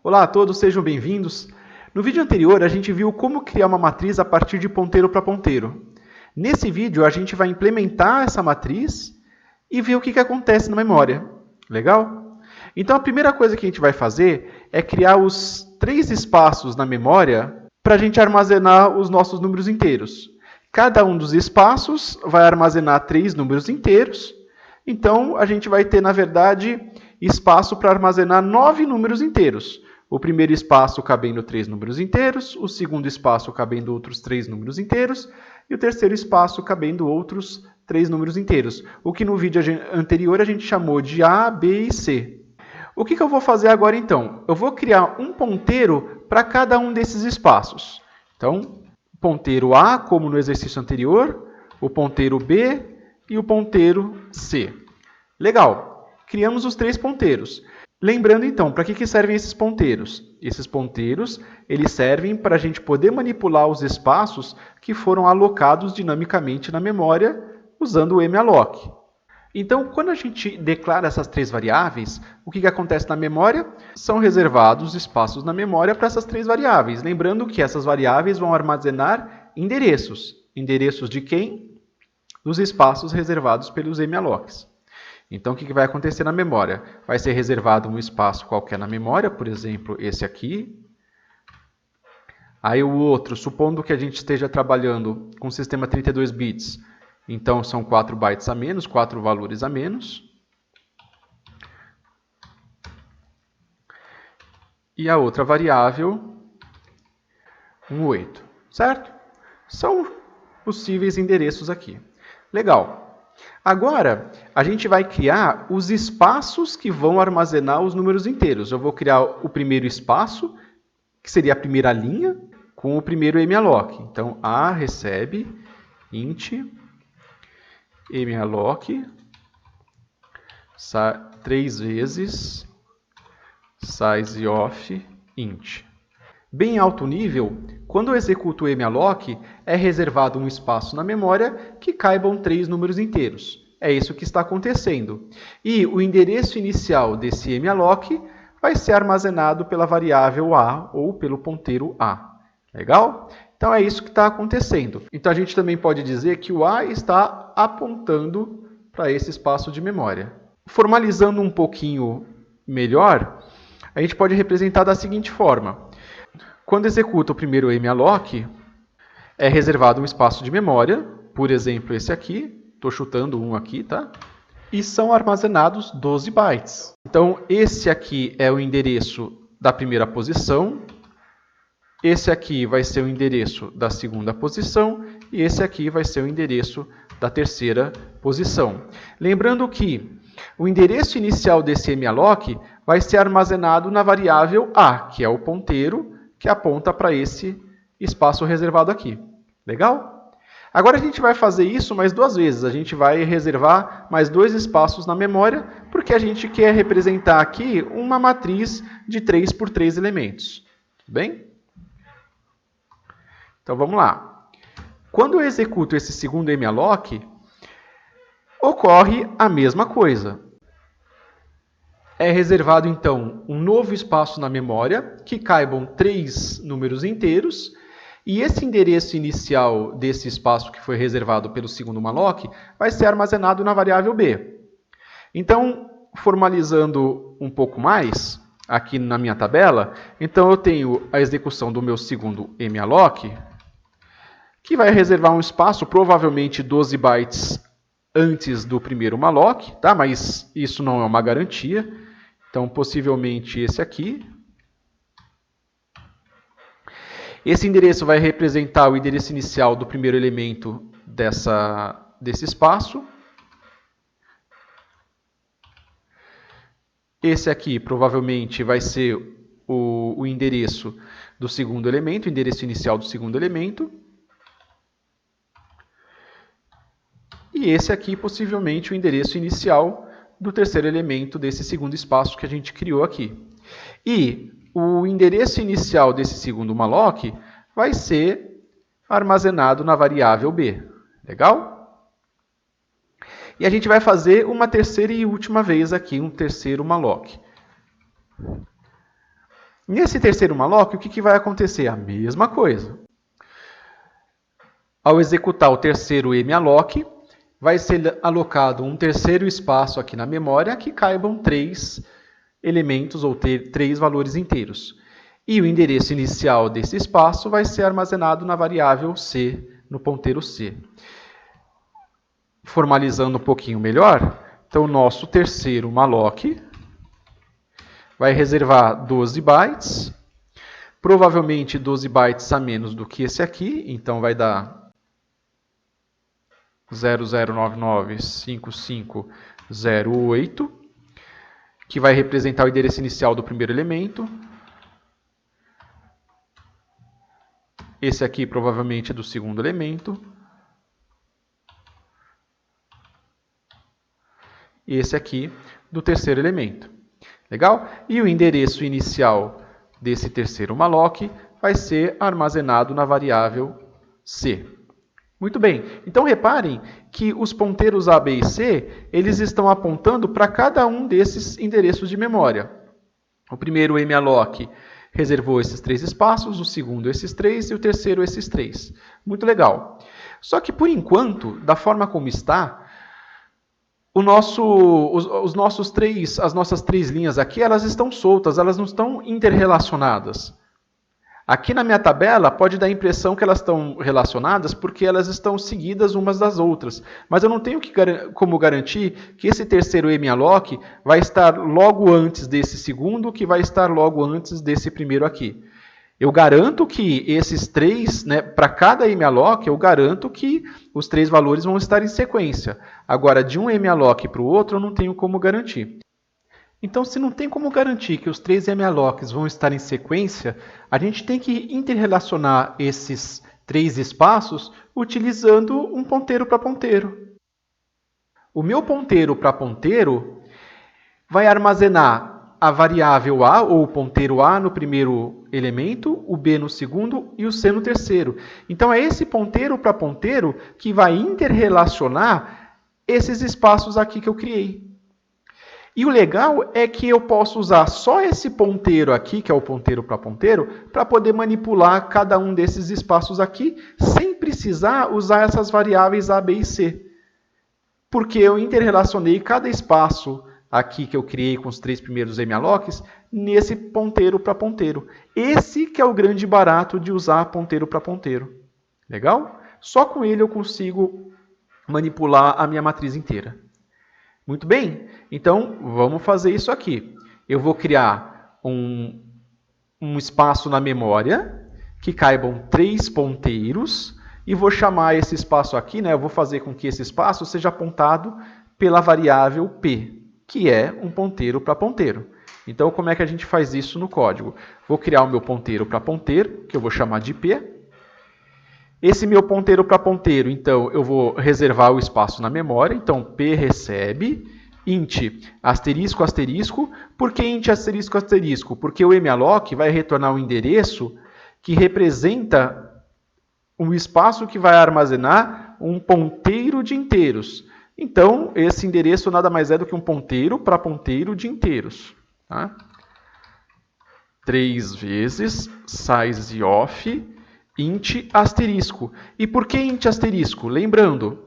Olá a todos, sejam bem-vindos. No vídeo anterior, a gente viu como criar uma matriz a partir de ponteiro para ponteiro. Nesse vídeo, a gente vai implementar essa matriz e ver o que acontece na memória. Legal? Então, a primeira coisa que a gente vai fazer é criar os 3 espaços na memória para a gente armazenar os nossos números inteiros. Cada um dos espaços vai armazenar 3 números inteiros. Então, a gente vai ter, na verdade, espaço para armazenar 9 números inteiros. O primeiro espaço cabendo 3 números inteiros, o segundo espaço cabendo outros 3 números inteiros, e o terceiro espaço cabendo outros 3 números inteiros, o que no vídeo anterior a gente chamou de A, B e C. O que eu vou fazer agora então? Eu vou criar um ponteiro para cada um desses espaços. Então, ponteiro A, como no exercício anterior, o ponteiro B e o ponteiro C. Legal, criamos os 3 ponteiros. Lembrando, então, para que servem esses ponteiros? Esses ponteiros eles servem para a gente poder manipular os espaços que foram alocados dinamicamente na memória usando o malloc. Então, quando a gente declara essas 3 variáveis, o que acontece na memória? São reservados espaços na memória para essas 3 variáveis. Lembrando que essas variáveis vão armazenar endereços. Endereços de quem? Dos espaços reservados pelos mallocs. Então, o que vai acontecer na memória? Vai ser reservado um espaço qualquer na memória, por exemplo, esse aqui. Aí o outro, supondo que a gente esteja trabalhando com o sistema 32 bits, então são 4 bytes a menos, 4 valores a menos. E a outra variável, 8, certo? São possíveis endereços aqui. Legal. Agora, a gente vai criar os espaços que vão armazenar os números inteiros. Eu vou criar o primeiro espaço, que seria a primeira linha, com o primeiro malloc. Então, A recebe int malloc 3 vezes size of int. Bem alto nível, quando eu executo o malloc, é reservado um espaço na memória que caibam 3 números inteiros. É isso que está acontecendo. E o endereço inicial desse malloc vai ser armazenado pela variável A ou pelo ponteiro A. Legal? Então é isso que está acontecendo. Então a gente também pode dizer que o A está apontando para esse espaço de memória. Formalizando um pouquinho melhor, a gente pode representar da seguinte forma. Quando executa o primeiro malloc, é reservado um espaço de memória, por exemplo, esse aqui, estou chutando um aqui, tá? E são armazenados 12 bytes. Então, esse aqui é o endereço da primeira posição, esse aqui vai ser o endereço da segunda posição e esse aqui vai ser o endereço da terceira posição. Lembrando que o endereço inicial desse malloc vai ser armazenado na variável A, que é o ponteiro que aponta para esse espaço reservado aqui. Legal? Agora a gente vai fazer isso mais 2 vezes. A gente vai reservar mais 2 espaços na memória, porque a gente quer representar aqui uma matriz de 3 por 3 elementos. Tudo bem? Então vamos lá. Quando eu executo esse segundo malloc, ocorre a mesma coisa. É reservado, então, um novo espaço na memória, que caibam 3 números inteiros, e esse endereço inicial desse espaço que foi reservado pelo segundo malloc vai ser armazenado na variável B. Então, formalizando um pouco mais, aqui na minha tabela, então eu tenho a execução do meu segundo malloc, que vai reservar um espaço, provavelmente 12 bytes antes do primeiro malloc, tá? Mas isso não é uma garantia. Então, possivelmente esse aqui. Esse endereço vai representar o endereço inicial do primeiro elemento desse espaço. Esse aqui provavelmente vai ser o endereço do segundo elemento, o endereço inicial do segundo elemento. E esse aqui possivelmente o endereço inicial do terceiro elemento desse segundo espaço que a gente criou aqui. E o endereço inicial desse segundo malloc vai ser armazenado na variável B. Legal? E a gente vai fazer uma terceira e última vez aqui, um terceiro malloc. Nesse terceiro malloc, o que vai acontecer? A mesma coisa. Ao executar o terceiro malloc, vai ser alocado um terceiro espaço aqui na memória que caibam 3 elementos ou 3 valores inteiros. E o endereço inicial desse espaço vai ser armazenado na variável C, no ponteiro C. Formalizando um pouquinho melhor, então o nosso terceiro malloc vai reservar 12 bytes, provavelmente 12 bytes a menos do que esse aqui, então vai dar 00995508, que vai representar o endereço inicial do primeiro elemento. Esse aqui provavelmente é do segundo elemento. E esse aqui do terceiro elemento. Legal? E o endereço inicial desse terceiro malloc vai ser armazenado na variável C. Muito bem. Então, reparem que os ponteiros A, B e C, eles estão apontando para cada um desses endereços de memória. O primeiro malloc reservou esses 3 espaços, o segundo esses 3 e o terceiro esses 3. Muito legal. Só que, por enquanto, da forma como está, as nossas 3 linhas aqui, elas estão soltas, elas não estão interrelacionadas. Aqui na minha tabela pode dar a impressão que elas estão relacionadas porque elas estão seguidas umas das outras. Mas eu não tenho como garantir que esse terceiro malloc vai estar logo antes desse segundo, que vai estar logo antes desse primeiro aqui. Eu garanto que esses 3, para cada malloc, eu garanto que os 3 valores vão estar em sequência. Agora, de um malloc para o outro, eu não tenho como garantir. Então, se não tem como garantir que os 3 mallocs vão estar em sequência, a gente tem que interrelacionar esses 3 espaços utilizando um ponteiro para ponteiro. O meu ponteiro para ponteiro vai armazenar a variável A, ou o ponteiro A, no primeiro elemento, o B no segundo e o C no terceiro. Então, é esse ponteiro para ponteiro que vai interrelacionar esses espaços aqui que eu criei. E o legal é que eu posso usar só esse ponteiro aqui, que é o ponteiro para ponteiro, para poder manipular cada um desses espaços aqui, sem precisar usar essas variáveis A, B e C. Porque eu interrelacionei cada espaço aqui que eu criei com os 3 primeiros mallocs nesse ponteiro para ponteiro. Esse que é o grande barato de usar ponteiro para ponteiro. Legal? Só com ele eu consigo manipular a minha matriz inteira. Muito bem, então vamos fazer isso aqui. Eu vou criar um espaço na memória que caibam 3 ponteiros e vou chamar esse espaço aqui, eu vou fazer com que esse espaço seja apontado pela variável P, que é um ponteiro para ponteiro. Então, como é que a gente faz isso no código? Vou criar o meu ponteiro para ponteiro, que eu vou chamar de P. Esse meu ponteiro para ponteiro, então, eu vou reservar o espaço na memória. Então, P recebe int asterisco asterisco. Por que int asterisco asterisco? Porque o malloc vai retornar um endereço que representa um espaço que vai armazenar um ponteiro de inteiros. Então, esse endereço nada mais é do que um ponteiro para ponteiro de inteiros. Tá? 3 vezes size of int asterisco. E por que int asterisco? Lembrando,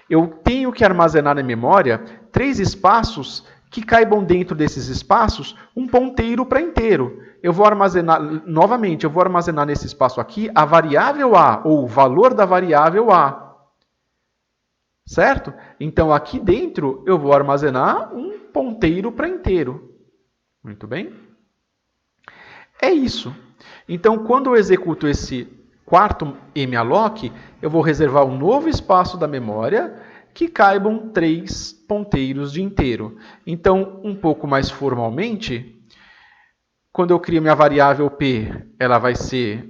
eu tenho que armazenar na memória 3 espaços que caibam dentro desses espaços um ponteiro para inteiro. Eu vou armazenar, novamente, eu vou armazenar nesse espaço aqui a variável A, ou o valor da variável A. Certo? Então, aqui dentro, eu vou armazenar um ponteiro para inteiro. Muito bem? É isso. Então, quando eu executo esse quarto malloc, eu vou reservar um novo espaço da memória que caibam 3 ponteiros de inteiro. Então, um pouco mais formalmente, quando eu crio minha variável P, ela vai ser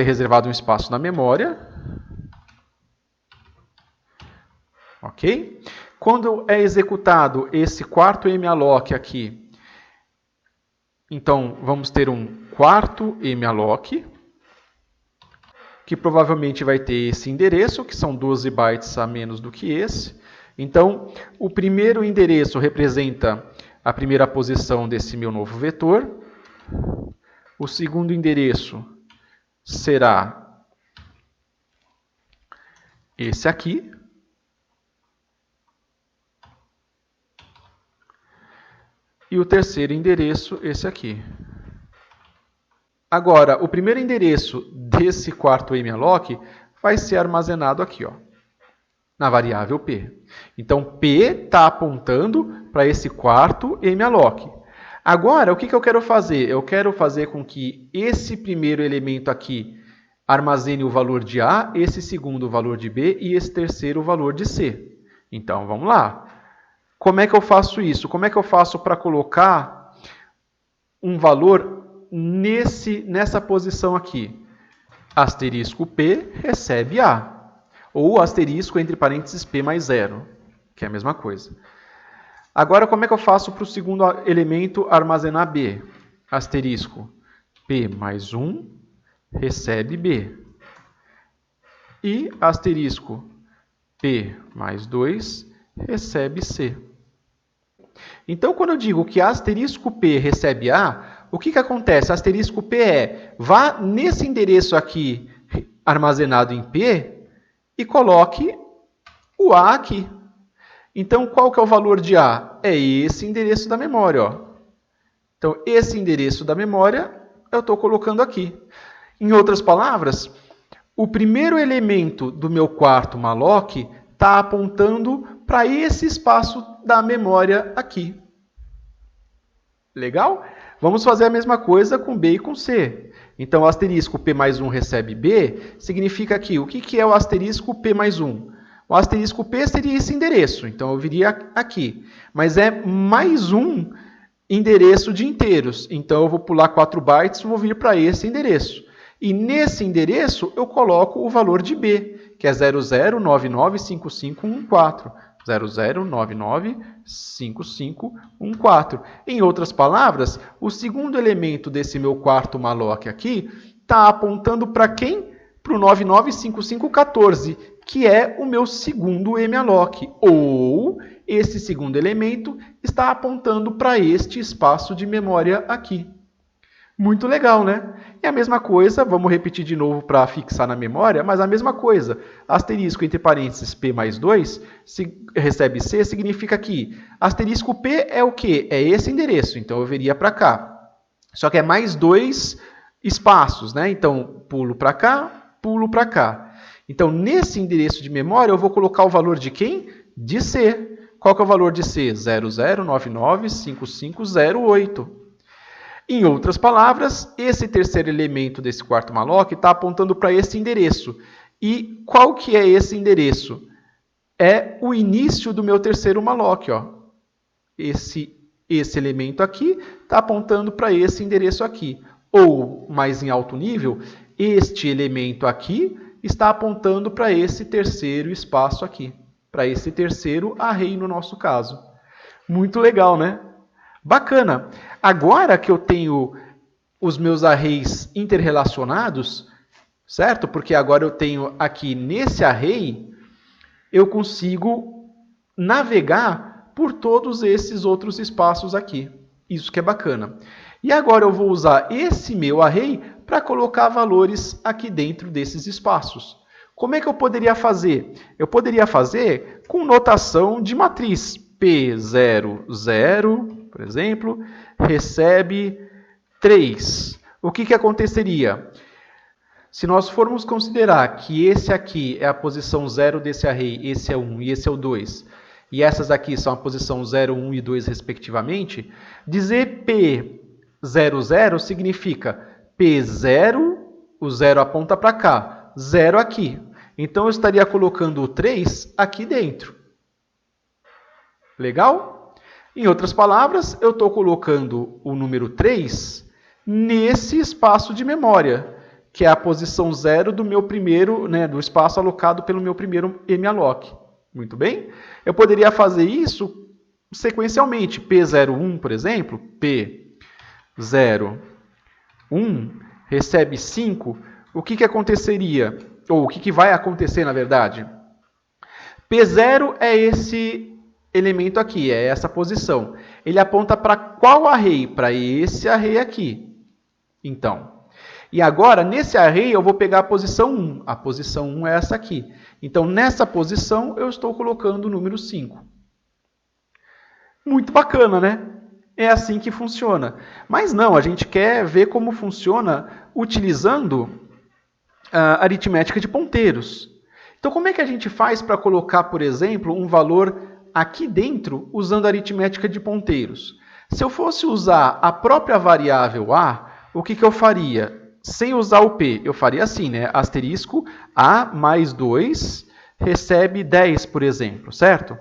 reservado um espaço na memória. Ok? Quando é executado esse quarto malloc aqui, então vamos ter um quarto malloc, que provavelmente vai ter esse endereço, que são 12 bytes a menos do que esse. Então, o primeiro endereço representa a primeira posição desse meu novo vetor. O segundo endereço será esse aqui. E o terceiro endereço, esse aqui. Agora, o primeiro endereço desse quarto malloc vai ser armazenado aqui, ó, na variável P. Então, P está apontando para esse quarto malloc. Agora, o que eu quero fazer? Eu quero fazer com que esse primeiro elemento aqui armazene o valor de A, esse segundo o valor de B e esse terceiro o valor de C. Então, vamos lá. Como é que eu faço isso? Como é que eu faço para colocar um valor nessa posição aqui? Asterisco P recebe A. Ou asterisco entre parênteses P mais 0, que é a mesma coisa. Agora, como é que eu faço para o segundo elemento armazenar B? Asterisco P mais 1 recebe B. E asterisco P mais 2 recebe C. Então, quando eu digo que asterisco P recebe A, o que acontece? Asterisco P vá nesse endereço aqui armazenado em P e coloque o A aqui. Então, qual que é o valor de A? É esse endereço da memória, ó. Então, esse endereço da memória eu estou colocando aqui. Em outras palavras, o primeiro elemento do meu quarto malloc está apontando para esse espaço da memória aqui. Legal? Vamos fazer a mesma coisa com B e com C. Então, o asterisco P mais 1 recebe B, significa que o que é o asterisco P mais 1? O asterisco P seria esse endereço, então eu viria aqui. Mas é mais um endereço de inteiros, então eu vou pular 4 bytes e vou vir para esse endereço. E nesse endereço eu coloco o valor de B, que é 00995514. 00995514. Em outras palavras, o segundo elemento desse meu quarto malloc aqui está apontando para quem? Para o 995514, que é o meu segundo malloc. Ou esse segundo elemento está apontando para este espaço de memória aqui. Muito legal, né? E a mesma coisa, vamos repetir de novo para fixar na memória, mas a mesma coisa. Asterisco entre parênteses P mais 2 recebe C, significa que asterisco P é o quê? É esse endereço, então eu viria para cá. Só que é mais 2 espaços, né? Então, pulo para cá, pulo para cá. Então, nesse endereço de memória, eu vou colocar o valor de quem? De C. Qual que é o valor de C? 00995508. Em outras palavras, esse terceiro elemento desse quarto malloc está apontando para esse endereço. E qual que é esse endereço? É o início do meu terceiro malloc. Ó. Esse elemento aqui está apontando para esse endereço aqui. Ou, mais em alto nível, este elemento aqui está apontando para esse terceiro espaço aqui. Para esse terceiro array no nosso caso. Muito legal, né? Bacana. Agora que eu tenho os meus arrays interrelacionados, certo? Porque agora eu tenho aqui nesse array, eu consigo navegar por todos esses outros espaços aqui. Isso que é bacana. E agora eu vou usar esse meu array para colocar valores aqui dentro desses espaços. Como é que eu poderia fazer? Eu poderia fazer com notação de matriz. P00, por exemplo, recebe 3. O que aconteceria? Se nós formos considerar que esse aqui é a posição 0 desse array, esse é 1 e esse é o 2, e essas aqui são a posição 0, 1 e 2 respectivamente, dizer P00 significa P0, o 0 aponta para cá, 0 aqui. Então, eu estaria colocando o 3 aqui dentro. Legal? Em outras palavras, eu estou colocando o número 3 nesse espaço de memória, que é a posição 0 do meu primeiro, né, do espaço alocado pelo meu primeiro malloc. Muito bem? Eu poderia fazer isso sequencialmente. P01, por exemplo, P01 recebe 5. O que aconteceria? Ou o que vai acontecer, na verdade? P0 é esse elemento aqui, é essa posição. Ele aponta para qual array? Para esse array aqui. Então, e agora, nesse array, eu vou pegar a posição 1. A posição 1 é essa aqui. Então, nessa posição, eu estou colocando o número 5. Muito bacana, né? É assim que funciona. Mas não, a gente quer ver como funciona utilizando a aritmética de ponteiros. Então, como é que a gente faz para colocar, por exemplo, um valor aqui dentro usando a aritmética de ponteiros? Se eu fosse usar a própria variável a, o que eu faria? Sem usar o p, eu faria assim, né? Asterisco a mais 2 recebe 10, por exemplo, certo?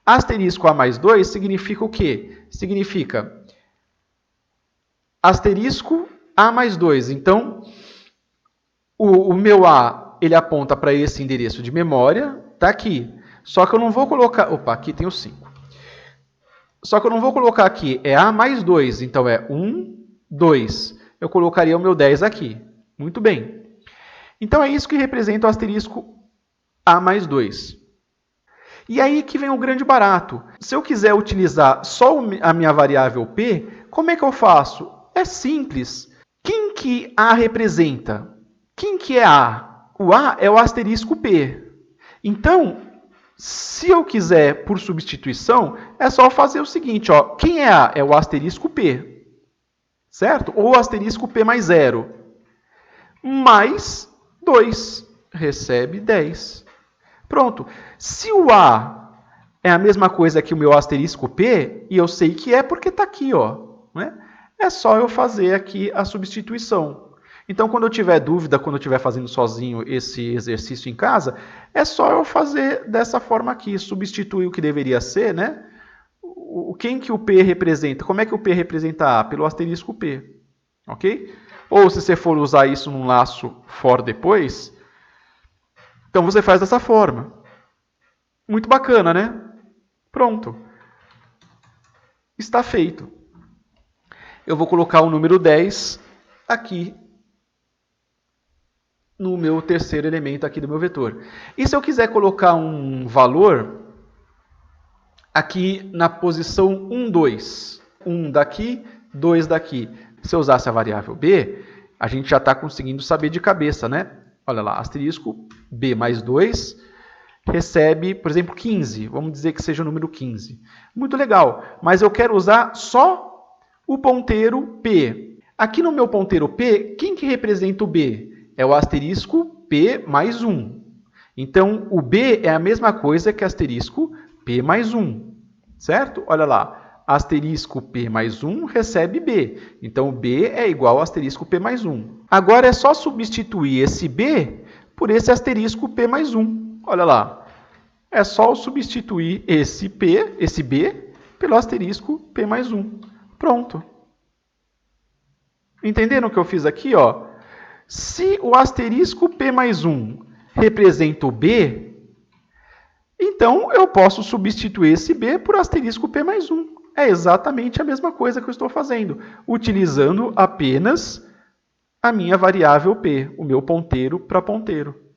Asterisco a mais 2 significa o quê? Significa asterisco a mais 2. Então, o meu a, ele aponta para esse endereço de memória, está aqui. Só que eu não vou colocar... Opa, aqui tem o 5. Só que eu não vou colocar aqui, é a mais 2. Então, é 1, 2. Eu colocaria o meu 10 aqui. Muito bem. Então, é isso que representa o asterisco a mais 2. E aí que vem o grande barato. Se eu quiser utilizar só a minha variável p, como é que eu faço? É simples. Quem que a representa? Quem que é a? O a é o asterisco p. Então, se eu quiser por substituição, é só fazer o seguinte. Ó, quem é a? É o asterisco p. Certo? Ou asterisco p mais 0. Mais 2. Recebe 10. Pronto. Se o a é a mesma coisa que o meu asterisco p, e eu sei que é porque está aqui, ó, né? É só eu fazer aqui a substituição. Então, quando eu tiver dúvida, quando eu estiver fazendo sozinho esse exercício em casa, é só eu fazer dessa forma aqui, substituir o que deveria ser, né? Quem que o p representa? Como é que o p representa a? Pelo asterisco p, ok? Ou se você for usar isso num laço for depois, então você faz dessa forma. Muito bacana, né? Pronto. Está feito. Eu vou colocar o número 10 aqui no meu terceiro elemento aqui do meu vetor. E se eu quiser colocar um valor aqui na posição 1, 2. 1 daqui, 2 daqui. Se eu usasse a variável b, a gente já está conseguindo saber de cabeça, né? Olha lá, asterisco b mais 2 recebe, por exemplo, 15. Vamos dizer que seja o número 15. Muito legal, mas eu quero usar só o ponteiro p. Aqui no meu ponteiro p, quem que representa o b? É o asterisco p mais 1. Então, o b é a mesma coisa que asterisco p mais 1. Certo? Olha lá, asterisco p mais 1 recebe b. Então, b é igual a asterisco p mais 1. Agora é só substituir esse b por esse asterisco p mais 1. Olha lá, é só substituir esse b, pelo asterisco p mais 1. Pronto. Entenderam o que eu fiz aqui? Ó? Se o asterisco p mais 1 representa o b, então eu posso substituir esse b por asterisco p mais 1. É exatamente a mesma coisa que eu estou fazendo, utilizando apenas a minha variável p, o meu ponteiro para ponteiro.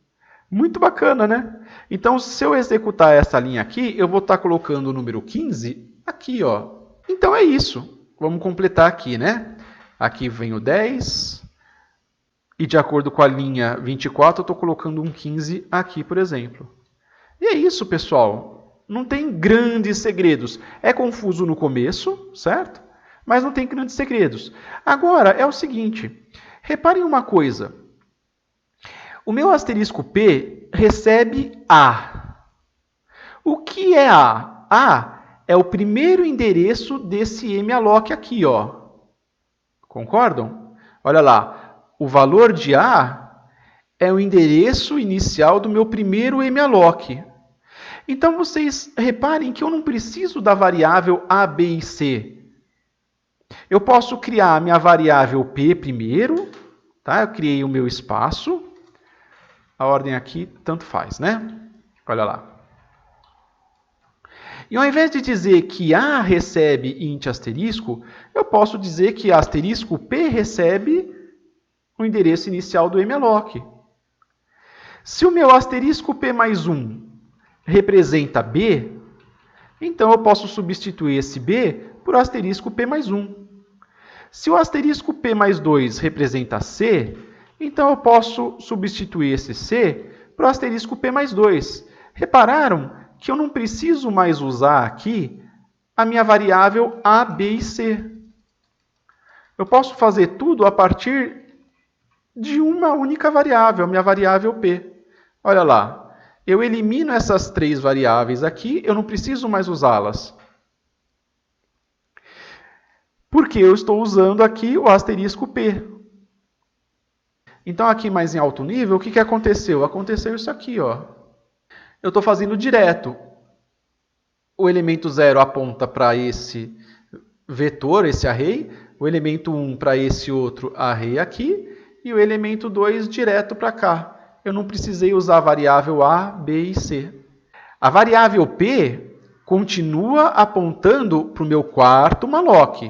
Muito bacana, né? Então, se eu executar essa linha aqui, eu vou estar colocando o número 15 aqui, ó. Então, é isso. Vamos completar aqui, né? Aqui vem o 10. E, de acordo com a linha 24, eu estou colocando um 15 aqui, por exemplo. E é isso, pessoal. Não tem grandes segredos. É confuso no começo, certo? Mas não tem grandes segredos. Agora, é o seguinte. Reparem uma coisa. O meu asterisco p recebe a. O que é a? A é o primeiro endereço desse malloc aqui, ó. Concordam? Olha lá, o valor de a é o endereço inicial do meu primeiro malloc. Então, vocês reparem que eu não preciso da variável a, b e c. Eu posso criar a minha variável p primeiro, tá? Eu criei o meu espaço. A ordem aqui, tanto faz, né? Olha lá. E ao invés de dizer que a recebe int asterisco, eu posso dizer que asterisco p recebe o endereço inicial do malloc. Se o meu asterisco p mais 1 representa b, Então, eu posso substituir esse B por asterisco P mais 1. Se o asterisco P mais 2 representa C, então eu posso substituir esse C por asterisco P mais 2. Repararam que eu não preciso mais usar aqui a minha variável A, B e C. Eu posso fazer tudo a partir de uma única variável, a minha variável P. Olha lá. Eu elimino essas três variáveis aqui, eu não preciso mais usá-las. Porque eu estou usando aqui o asterisco P. Então, aqui mais em alto nível, o que aconteceu? Aconteceu isso aqui, ó. Eu estou fazendo direto. O elemento 0 aponta para esse vetor, esse array, o elemento 1 para esse outro array aqui, e o elemento 2 direto para cá. Eu não precisei usar a variável A, B e C. A variável P continua apontando para o meu quarto malloc.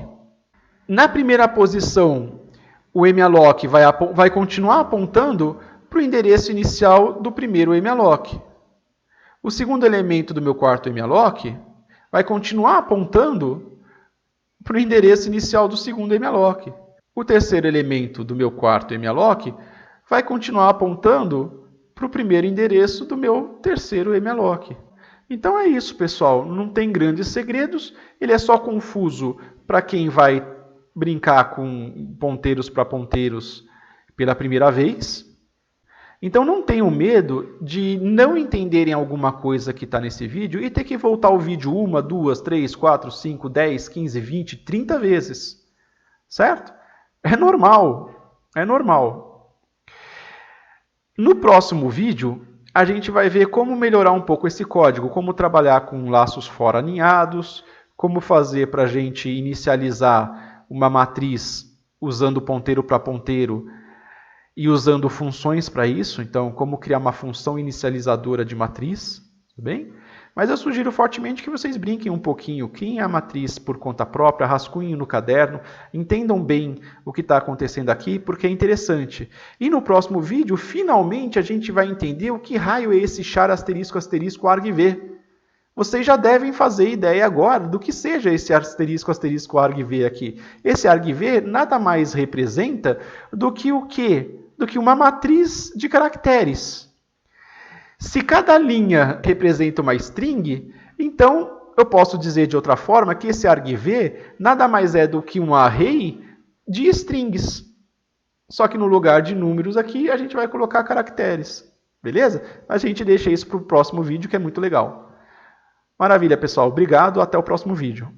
Na primeira posição, o malloc vai continuar apontando para o endereço inicial do primeiro malloc. O segundo elemento do meu quarto malloc vai continuar apontando para o endereço inicial do segundo malloc. O terceiro elemento do meu quarto malloc vai continuar apontando para o primeiro endereço do meu terceiro malloc. Então é isso, pessoal. Não tem grandes segredos. Ele é só confuso para quem vai brincar com ponteiros para ponteiros pela primeira vez. Então não tenham medo de não entenderem alguma coisa que está nesse vídeo e ter que voltar o vídeo 1, 2, 3, 4, 5, 10, 15, 20, 30 vezes. Certo? É normal. É normal. No próximo vídeo, a gente vai ver como melhorar um pouco esse código, como trabalhar com laços fora alinhados, como fazer para a gente inicializar uma matriz usando ponteiro para ponteiro e usando funções para isso. Então, como criar uma função inicializadora de matriz, tudo bem? Mas eu sugiro fortemente que vocês brinquem um pouquinho, criem a matriz por conta própria, rascunhem no caderno, entendam bem o que está acontecendo aqui, porque é interessante. E no próximo vídeo, finalmente, a gente vai entender o que raio é esse char asterisco asterisco argv. Vocês já devem fazer ideia agora do que seja esse asterisco asterisco argv aqui. Esse argv nada mais representa do que o quê? Do que uma matriz de caracteres. Se cada linha representa uma string, então eu posso dizer de outra forma que esse argv nada mais é do que um array de strings. Só que no lugar de números aqui, a gente vai colocar caracteres. Beleza? A gente deixa isso para o próximo vídeo, que é muito legal. Maravilha, pessoal. Obrigado. Até o próximo vídeo.